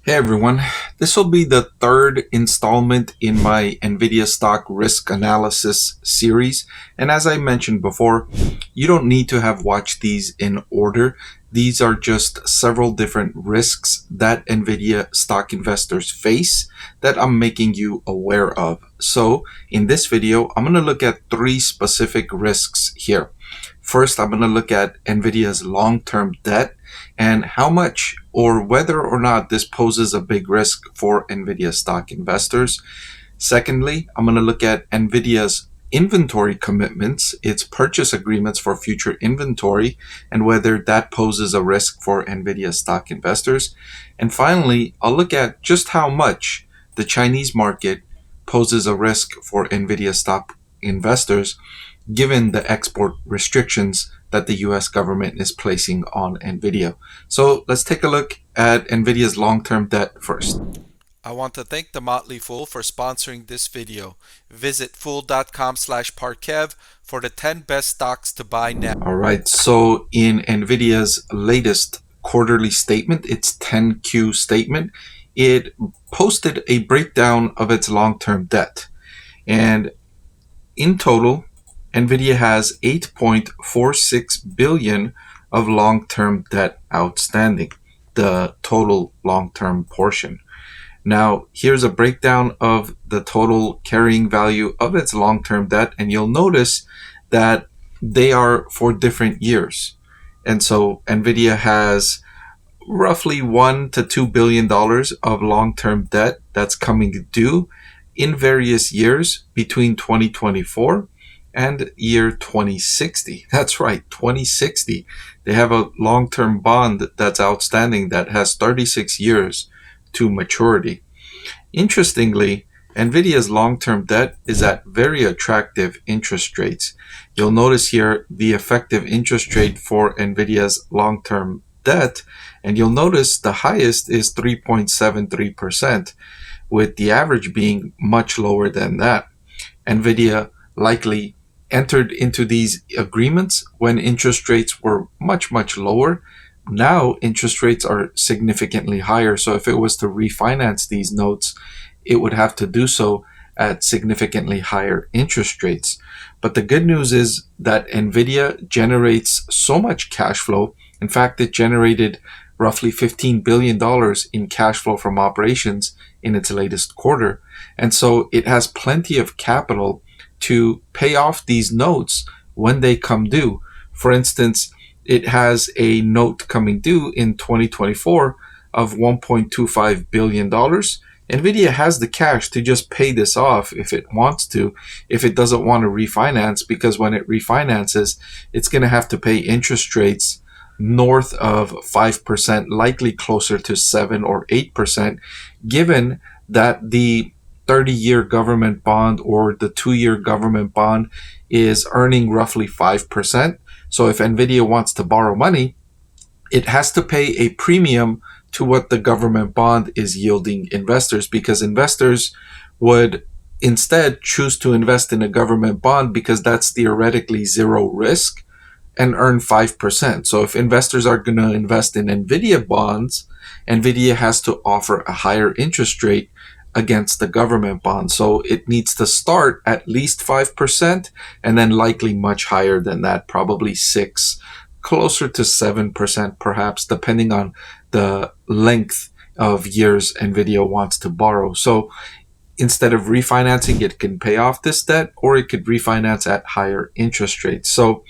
Hey everyone, this will be the third installment in my Nvidia stock risk analysis series. And as I mentioned before, you don't need to have watched these in order. These are just several different risks that Nvidia stock investors face that I'm making you aware of. So in this video, I'm going to look at three specific risks here. First, I'm going to look at Nvidia's long-term debt and how much or whether or not this poses a big risk for Nvidia stock investors. Secondly, I'm going to look at Nvidia's inventory commitments, its purchase agreements for future inventory, and whether that poses a risk for Nvidia stock investors. And finally, I'll look at just how much the Chinese market poses a risk for Nvidia stock investors given the export restrictions that the US government is placing on Nvidia. So let's take a look at Nvidia's long-term debt first. I want to thank the Motley Fool for sponsoring this video. Visit fool.com/Parkev for the 10 best stocks to buy now. All right, so in Nvidia's latest quarterly statement, its 10Q statement, it posted a breakdown of its long-term debt. And in total, Nvidia has 8.46 billion of long-term debt outstanding, the total long-term portion. Now, here's a breakdown of the total carrying value of its long-term debt, and you'll notice that they are for different years. And so Nvidia has roughly $1 to $2 billion of long-term debt that's coming due in various years between 2024 and year 2060. That's right, 2060. They have a long-term bond that's outstanding that has 36 years to maturity. Interestingly, Nvidia's long-term debt is at very attractive interest rates. You'll notice here the effective interest rate for Nvidia's long-term debt, and you'll notice the highest is 3.73%, with the average being much lower than that. Nvidia likely entered into these agreements when interest rates were much lower. Now interest rates are significantly higher, so if it was to refinance these notes, it would have to do so at significantly higher interest rates. But the good news is that Nvidia generates so much cash flow. In fact, it generated roughly $15 billion in cash flow from operations in its latest quarter. And so it has plenty of capital to pay off these notes when they come due. For instance, it has a note coming due in 2024 of $1.25 billion. Nvidia has the cash to just pay this off if it wants to, if it doesn't want to refinance, because when it refinances, it's going to have to pay interest rates north of 5%, likely closer to 7 or 8%, given that the 30-year government bond or the 2-year government bond is earning roughly 5%. So if Nvidia wants to borrow money, it has to pay a premium to what the government bond is yielding investors, because investors would instead choose to invest in a government bond because that's theoretically zero risk and earn 5%. So if investors are going to invest in Nvidia bonds, Nvidia has to offer a higher interest rate against the government bond. So it needs to start at least 5% and then likely much higher than that, probably 6, closer to 7% perhaps, depending on the length of years Nvidia wants to borrow. So instead of refinancing, it can pay off this debt, or it could refinance at higher interest rates. So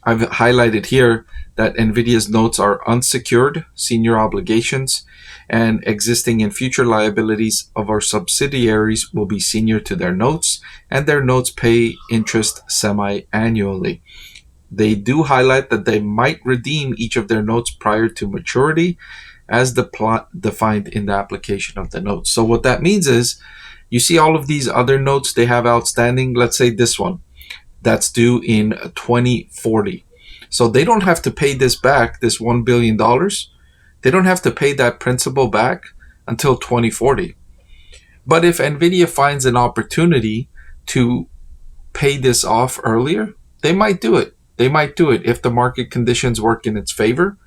I've highlighted here that Nvidia's notes are unsecured senior obligations, and existing and future liabilities of our subsidiaries will be senior to their notes, and their notes pay interest semi-annually. They do highlight that they might redeem each of their notes prior to maturity as defined in the application of the notes. So what that means is, you see all of these other notes they have outstanding. Let's say this one that's due in 2040. So they don't have to pay this back, this $1 billion. They don't have to pay that principal back until 2040. But if Nvidia finds an opportunity to pay this off earlier, they might do it. They might do it if the market conditions work in its favor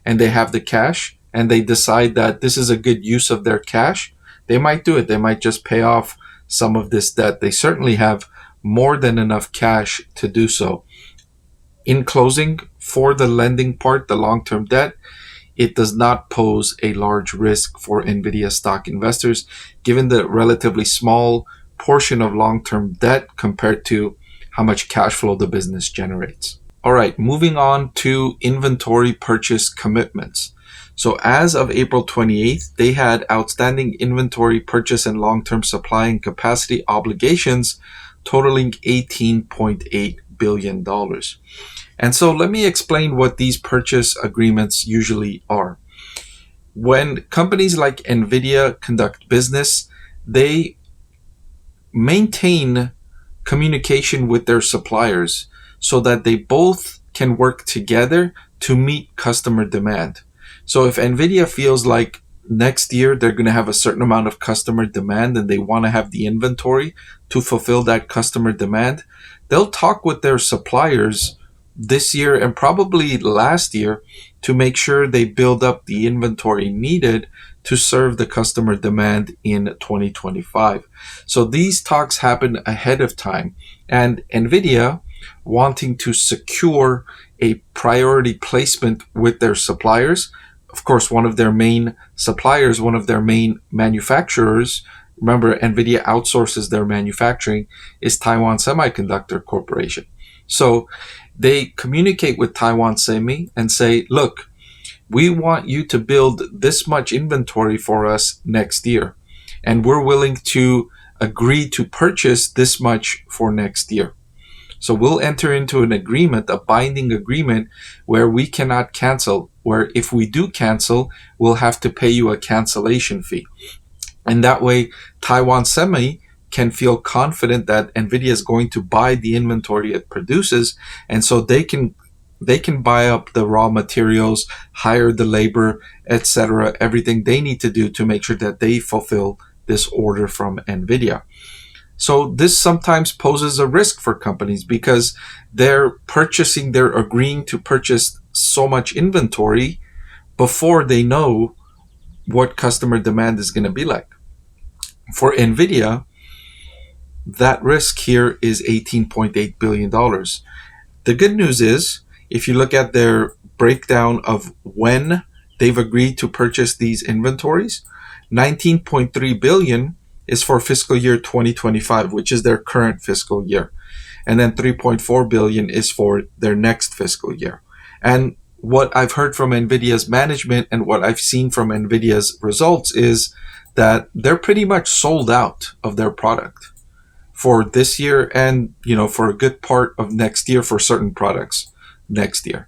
and they have the cash. and they decide that this is a good use of their cash, they might do it. They might just pay off some of this debt. They certainly have more than enough cash to do so. In closing, for the lending part, the long-term debt, it does not pose a large risk for Nvidia stock investors, given the relatively small portion of long-term debt compared to how much cash flow the business generates. All right, moving on to inventory purchase commitments. So as of April 28th, they had outstanding inventory purchase and long-term supply and capacity obligations totaling $18.8 billion. And so let me explain what these purchase agreements usually are. When companies like Nvidia conduct business, they maintain communication with their suppliers so that they both can work together to meet customer demand. So if Nvidia feels like next year they're going to have a certain amount of customer demand and they want to have the inventory to fulfill that customer demand, they'll talk with their suppliers this year and probably last year to make sure they build up the inventory needed to serve the customer demand in 2025. So these talks happen ahead of time, and Nvidia, wanting to secure a priority placement with their suppliers, of course, one of their main suppliers, one of their main manufacturers, remember Nvidia outsources their manufacturing, is Taiwan Semiconductor Corporation. So they communicate with Taiwan Semi and say, look, we want you to build this much inventory for us next year, and we're willing to agree to purchase this much for next year. So we'll enter into an agreement, a binding agreement, where we cannot cancel, where if we do cancel, we'll have to pay you a cancellation fee. And that way, Taiwan Semi can feel confident that Nvidia is going to buy the inventory it produces, and so they can buy up the raw materials, hire the labor, etc., everything they need to do to make sure that they fulfill this order from Nvidia. So this sometimes poses a risk for companies because they're agreeing to purchase so much inventory before they know what customer demand is going to be like. For Nvidia, that risk here is $18.8 billion. The good news is, if you look at their breakdown of when they've agreed to purchase these inventories, $19.3 billion is for fiscal year 2025, which is their current fiscal year. And then $3.4 billion is for their next fiscal year. And what I've heard from Nvidia's management and what I've seen from Nvidia's results is that they're pretty much sold out of their product for this year and, for a good part of next year for certain products next year.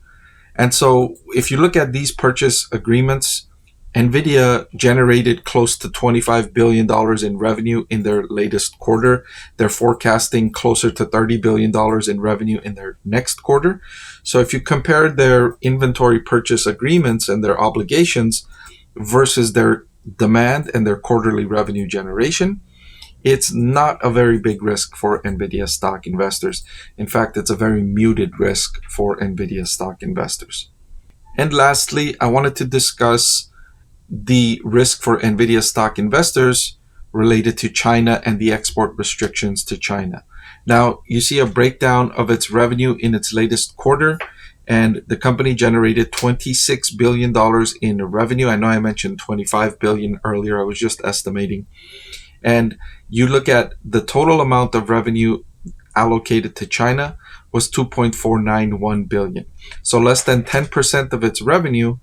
And so if you look at these purchase agreements, Nvidia generated close to $25 billion in revenue in their latest quarter. They're forecasting closer to $30 billion in revenue in their next quarter. So if you compare their inventory purchase agreements and their obligations versus their demand and their quarterly revenue generation, it's not a very big risk for Nvidia stock investors. In fact, it's a very muted risk for Nvidia stock investors. And lastly, I wanted to discuss the risk for Nvidia stock investors related to China and the export restrictions to China. Now, you see a breakdown of its revenue in its latest quarter, and the company generated $26 billion in revenue. I know I mentioned $25 billion earlier. I was just estimating. And you look at the total amount of revenue allocated to China was $2.491 billion. So less than 10% of its revenue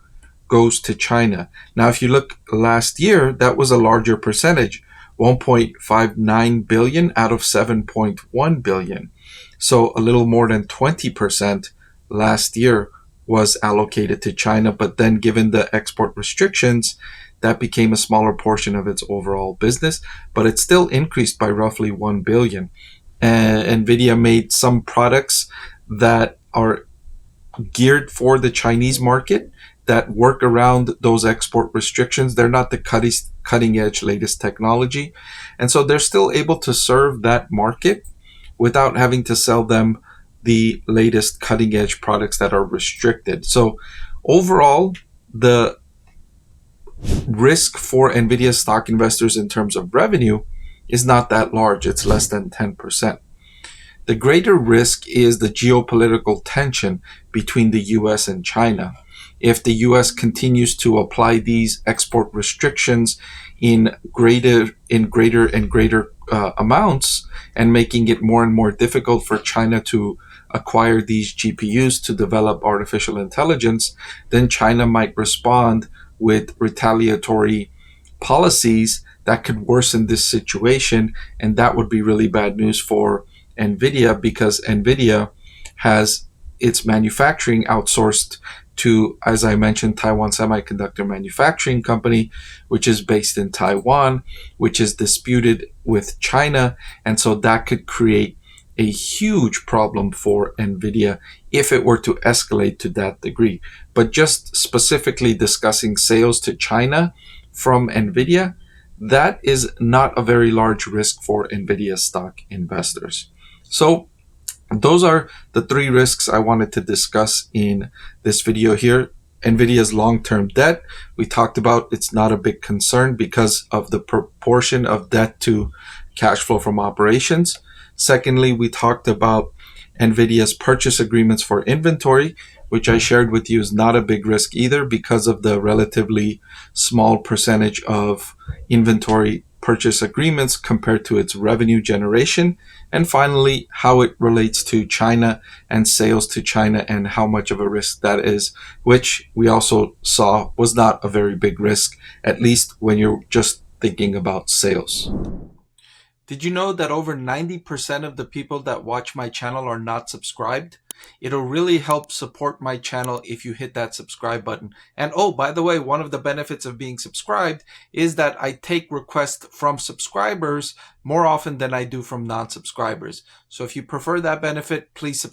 goes to China. Now, if you look last year, that was a larger percentage, 1.59 billion out of 7.1 billion. So a little more than 20% last year was allocated to China, but then given the export restrictions, that became a smaller portion of its overall business, but it still increased by roughly 1 billion. Nvidia made some products that are geared for the Chinese market that work around those export restrictions. They're not the cutting edge latest technology. And so they're still able to serve that market without having to sell them the latest cutting edge products that are restricted. So overall, the risk for Nvidia stock investors in terms of revenue is not that large. It's less than 10%. The greater risk is the geopolitical tension between the US and China. If the US continues to apply these export restrictions in greater and greater amounts, and making it more and more difficult for China to acquire these GPUs to develop artificial intelligence, then China might respond with retaliatory policies that could worsen this situation, and that would be really bad news for Nvidia, because Nvidia has its manufacturing outsourced to, as I mentioned, Taiwan Semiconductor Manufacturing Company, which is based in Taiwan, which is disputed with China. And so that could create a huge problem for Nvidia if it were to escalate to that degree. But just specifically discussing sales to China from Nvidia, that is not a very large risk for Nvidia stock investors. So those are the three risks I wanted to discuss in this video here. Nvidia's long-term debt, we talked about, it's not a big concern because of the proportion of debt to cash flow from operations. Secondly, we talked about Nvidia's purchase agreements for inventory, which I shared with you is not a big risk either because of the relatively small percentage of inventory purchase agreements compared to its revenue generation. And finally, how it relates to China and sales to China and how much of a risk that is, which we also saw was not a very big risk, at least when you're just thinking about sales. Did you know that over 90% of the people that watch my channel are not subscribed? It'll really help support my channel if you hit that subscribe button. And oh, by the way, one of the benefits of being subscribed is that I take requests from subscribers more often than I do from non-subscribers. So if you prefer that benefit, please subscribe.